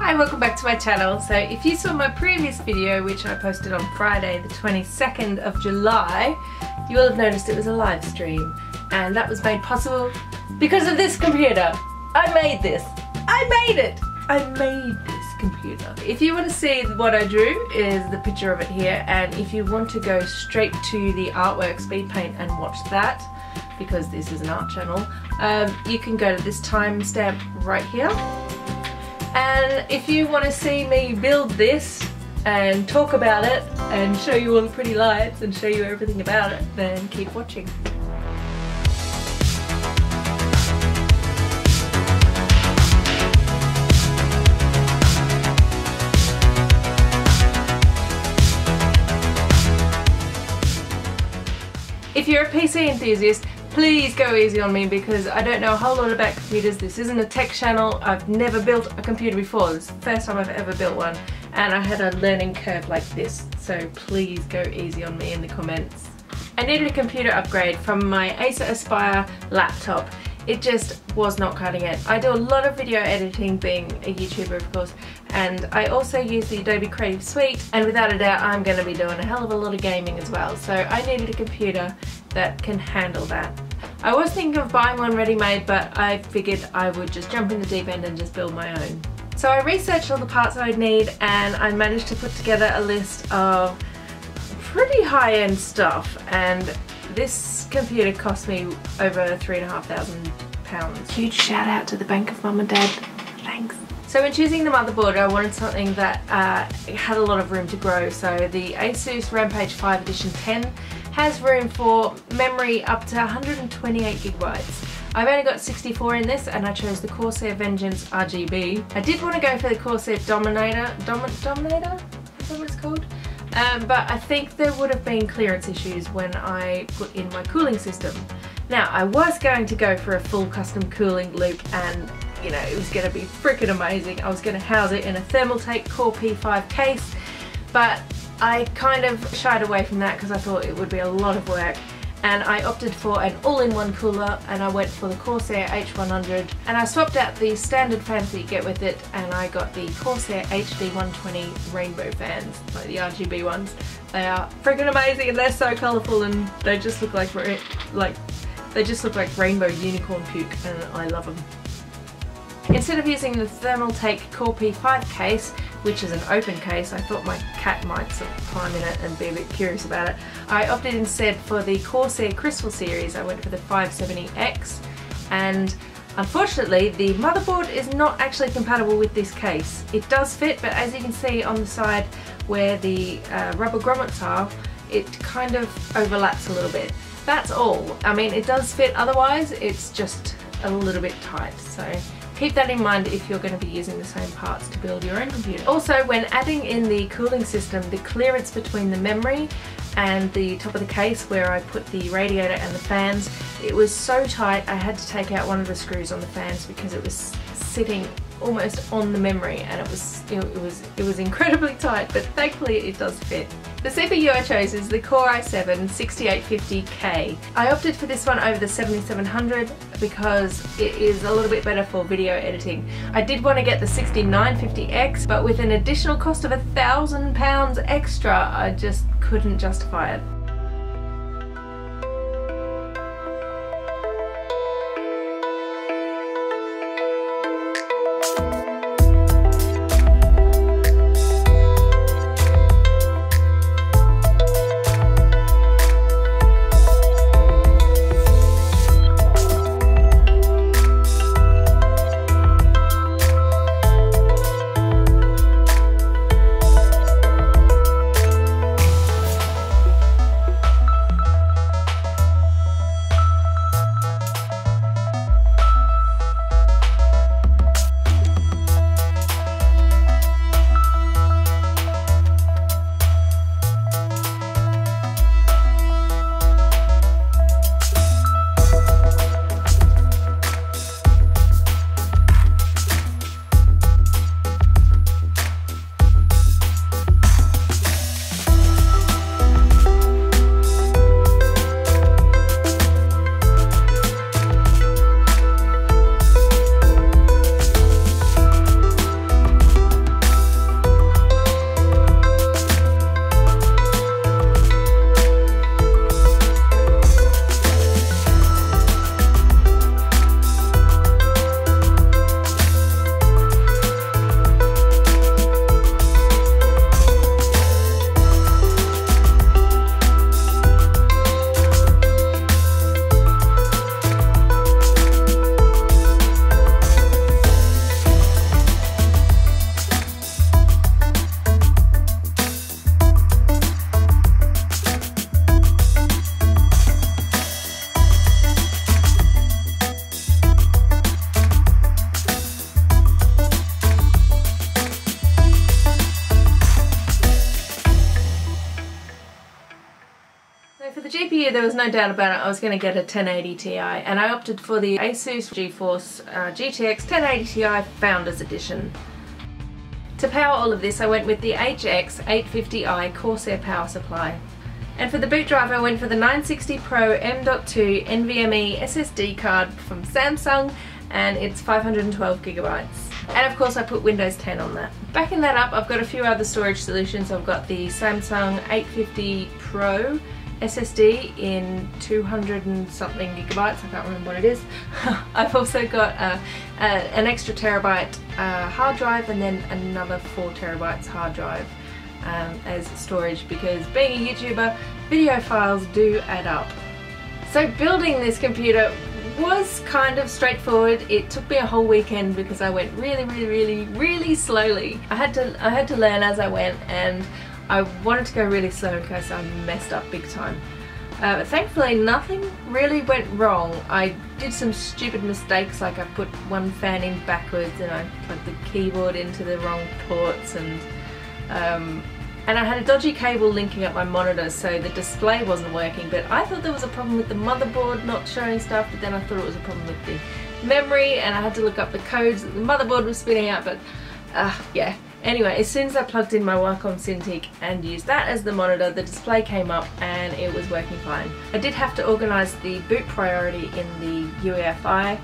Hi, welcome back to my channel. So if you saw my previous video, which I posted on Friday the 22nd of July, you will have noticed it was a live stream, and that was made possible because of this computer. I made this. I made it. I made this computer. If you want to see what I drew, is the picture of it here, and if you want to go straight to the artwork speedpaint and watch that, because this is an art channel, you can go to this timestamp right here. And if you want to see me build this and talk about it and show you all the pretty lights and show you everything about it, then keep watching. If you're a PC enthusiast, please go easy on me because I don't know a whole lot about computers. This isn't a tech channel. I've never built a computer before. This is the first time I've ever built one, and I had a learning curve like this, so please go easy on me in the comments. I needed a computer upgrade from my Acer Aspire laptop. It just was not cutting it. I do a lot of video editing, being a YouTuber of course, and I also use the Adobe Creative Suite, and without a doubt I'm going to be doing a hell of a lot of gaming as well, so I needed a computer that can handle that. I was thinking of buying one ready-made, but I figured I would just jump in the deep end and just build my own. So I researched all the parts I would need, and I managed to put together a list of pretty high-end stuff, and this computer cost me over £3,500. Huge shout out to the bank of mum and dad. Thanks. So when choosing the motherboard, I wanted something that had a lot of room to grow. So the Asus Rampage 5 Edition 10 has room for memory up to 128 gigabytes. I've only got 64 in this, and I chose the Corsair Vengeance RGB. I did want to go for the Corsair Dominator? Dominator? Is that what it's called? But I think there would have been clearance issues when I put in my cooling system. Now, I was going to go for a full custom cooling loop, and you know, it was going to be freaking amazing. I was going to house it in a Thermaltake Core P5 case, but I kind of shied away from that because I thought it would be a lot of work, and I opted for an all-in-one cooler, and I went for the Corsair H100, and I swapped out the standard fans that you get with it, and I got the Corsair HD120 rainbow fans, like the RGB ones. They are freaking amazing, and they're so colourful, and they just look like rainbow unicorn puke, and I love them. Instead of using the Thermaltake Core P5 case, which is an open case, I thought my cat might sort of climb in it and be a bit curious about it, I opted instead for the Corsair Crystal series. I went for the 570X, and unfortunately the motherboard is not actually compatible with this case. It does fit, but as you can see on the side where the rubber grommets are, it kind of overlaps a little bit. That's all. I mean, it does fit otherwise, it's just a little bit tight, so keep that in mind if you're going to be using the same parts to build your own computer. Also, when adding in the cooling system, the clearance between the memory and the top of the case where I put the radiator and the fans, it was so tight I had to take out one of the screws on the fans because it was sitting almost on the memory, and it was incredibly tight, but thankfully it does fit. The CPU I chose is the Core i7-6850K. I opted for this one over the 7700 because it is a little bit better for video editing. I did want to get the 6950X, but with an additional cost of £1,000 extra, I just couldn't justify it. there was no doubt about it, I was going to get a 1080 Ti, and I opted for the Asus GeForce GTX 1080 Ti Founders Edition. To power all of this, I went with the HX 850i Corsair power supply. And for the boot drive, I went for the 960 Pro M.2 NVMe SSD card from Samsung, and it's 512 gigabytes. And of course I put Windows 10 on that. Backing that up, I've got a few other storage solutions. I've got the Samsung 850 Pro SSD in 200 and something gigabytes, I can't remember what it is. I've also got an extra terabyte hard drive, and then another 4 terabytes hard drive as storage, because being a YouTuber, video files do add up. So building this computer was kind of straightforward. It took me a whole weekend because I went really slowly. I had to learn as I went, and I wanted to go really slow in case I messed up big time. But thankfully nothing really went wrong. I did some stupid mistakes, like I put one fan in backwards and I plugged the keyboard into the wrong ports, and I had a dodgy cable linking up my monitor, so the display wasn't working. But I thought there was a problem with the motherboard not showing stuff, but then I thought it was a problem with the memory, and I had to look up the codes that the motherboard was spitting out. But yeah. Anyway, as soon as I plugged in my Wacom Cintiq and used that as the monitor, the display came up and it was working fine. I did have to organise the boot priority in the UEFI,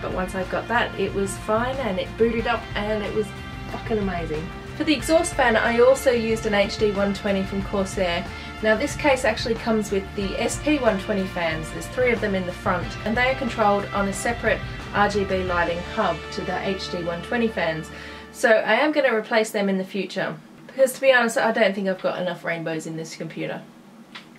but once I got that, it was fine and it booted up and it was fucking amazing. For the exhaust fan, I also used an HD 120 from Corsair. Now this case actually comes with the SP 120 fans. There's 3 of them in the front, and they are controlled on a separate RGB lighting hub to the HD 120 fans. So I am going to replace them in the future, because to be honest, I don't think I've got enough rainbows in this computer.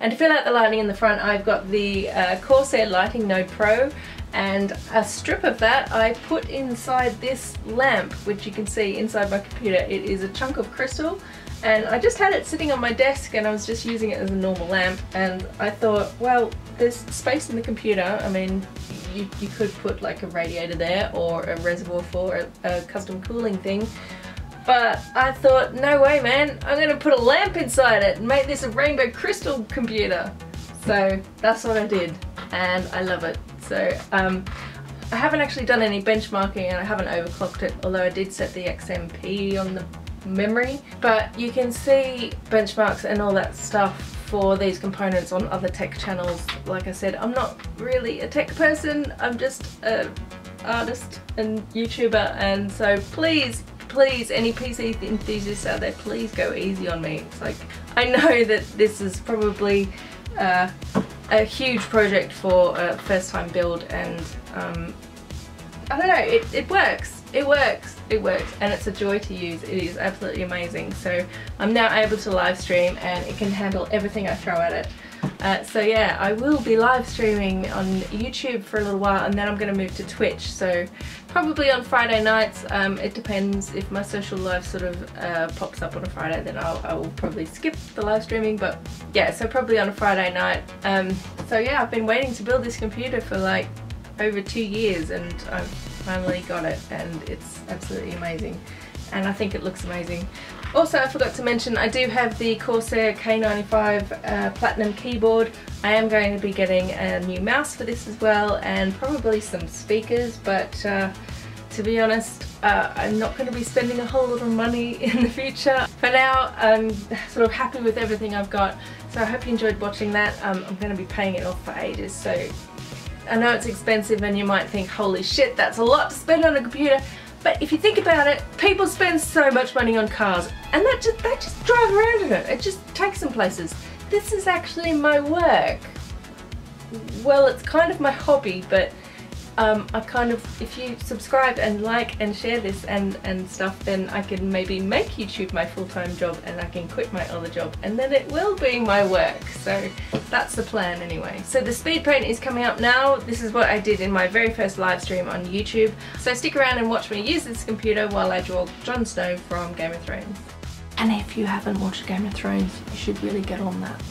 And to fill out the lighting in the front, I've got the Corsair Lighting Node Pro, and a strip of that I put inside this lamp, which you can see inside my computer. It is a chunk of crystal, and I just had it sitting on my desk and I was just using it as a normal lamp, and I thought, well, there's space in the computer. I mean, you could put like a radiator there or a reservoir for a custom cooling thing, but I thought, no way man, I'm gonna put a lamp inside it and make this a rainbow crystal computer. So that's what I did, and I love it. So I haven't actually done any benchmarking and I haven't overclocked it, although I did set the XMP on the memory, but you can see benchmarks and all that stuff for these components on other tech channels. Like I said, I'm not really a tech person, I'm just an artist and YouTuber, and so please, any PC enthusiasts out there, please go easy on me. It's like, I know that this is probably a huge project for a first time build, and I don't know, it works. It works, and it's a joy to use. It is absolutely amazing. So I'm now able to live stream, and it can handle everything I throw at it. So yeah, I will be live streaming on YouTube for a little while, and then I'm going to move to Twitch. So probably on Friday nights. It depends if my social life sort of pops up on a Friday, then I will probably skip the live streaming. But yeah, so probably on a Friday night. So yeah, I've been waiting to build this computer for like over 2 years, and I've finally got it, and it's absolutely amazing, and I think it looks amazing. Also, I forgot to mention, I do have the Corsair K95 Platinum keyboard. I am going to be getting a new mouse for this as well, and probably some speakers, but to be honest, I'm not going to be spending a whole lot of money in the future. For now, I'm sort of happy with everything I've got, so I hope you enjoyed watching that. I'm going to be paying it off for ages, so I know it's expensive and you might think, holy shit, that's a lot to spend on a computer, but if you think about it, people spend so much money on cars, and they just drive around in it. It just takes them places. This is actually my work. Well, it's kind of my hobby, but I kind of, if you subscribe and like and share this and stuff, then I can maybe make YouTube my full-time job, and I can quit my other job, and then it will be my work. So that's the plan anyway. So the speed paint is coming up now. This is what I did in my very first live stream on YouTube. So stick around and watch me use this computer while I draw Jon Snow from Game of Thrones. And if you haven't watched Game of Thrones, you should really get on that.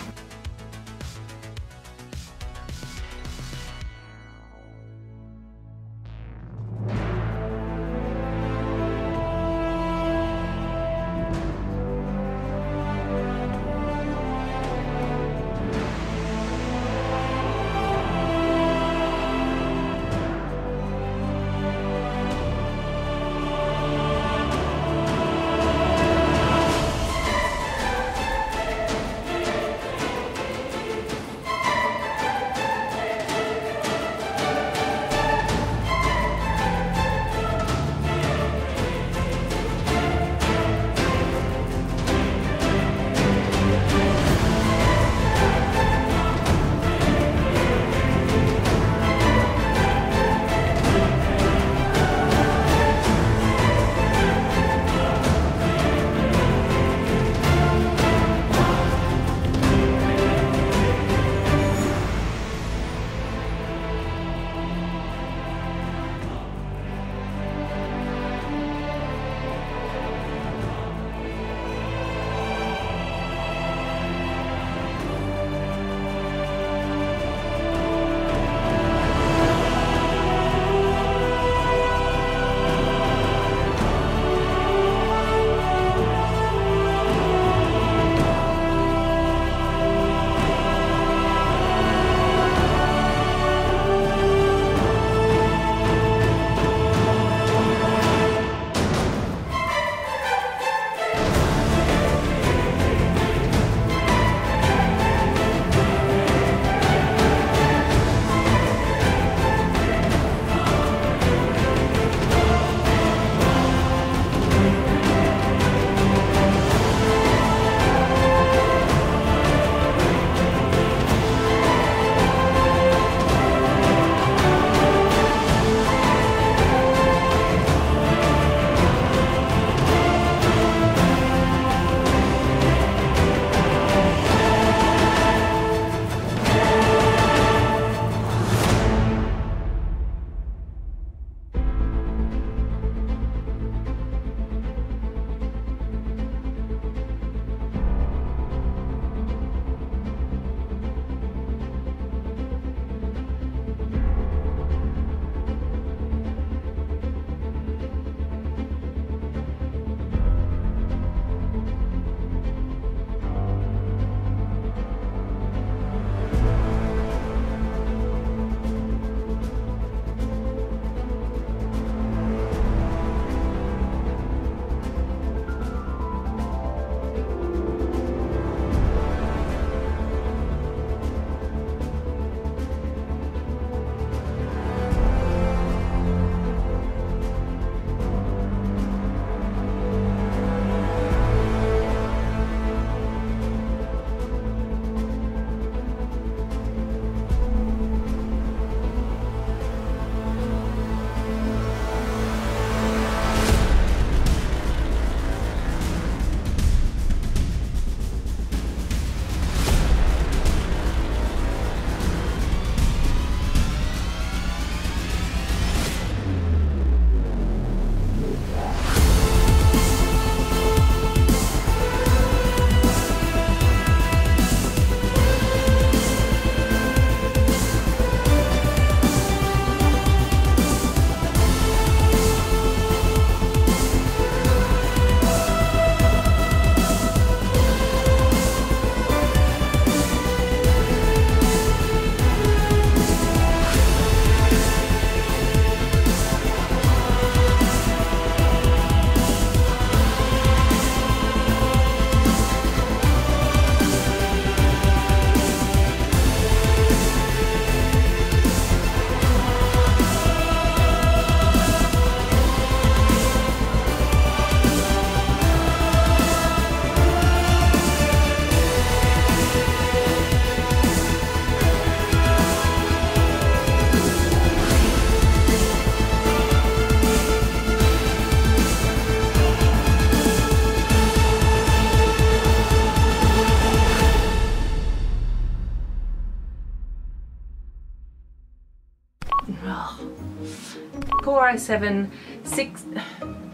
Core i7 6.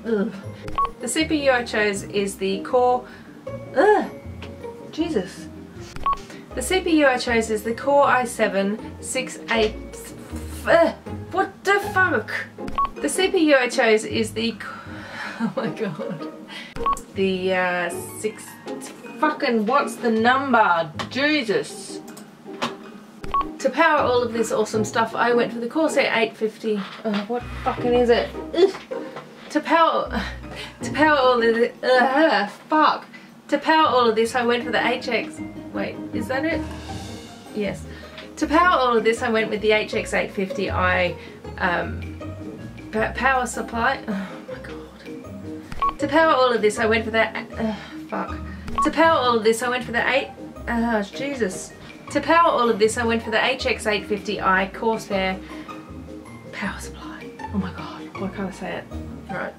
Ugh. The CPU I chose is the Core. Jesus. The CPU I chose is the Core i7 68. What the fuck? The CPU I chose is the. Oh my god. The 6. Fucking what's the number? Jesus. To power all of this awesome stuff, I went for the Corsair 850. What fucking is it? Ugh. To power all of this. Fuck. To power all of this, I went for the HX. Wait, is that it? Yes. To power all of this, I went with the HX 850i power supply. Oh my god. To power all of this, I went for that. Fuck. To power all of this, I went for the Jesus. To power all of this, I went for the HX 850i Corsair power supply. Oh my god, why can't I say it? Right.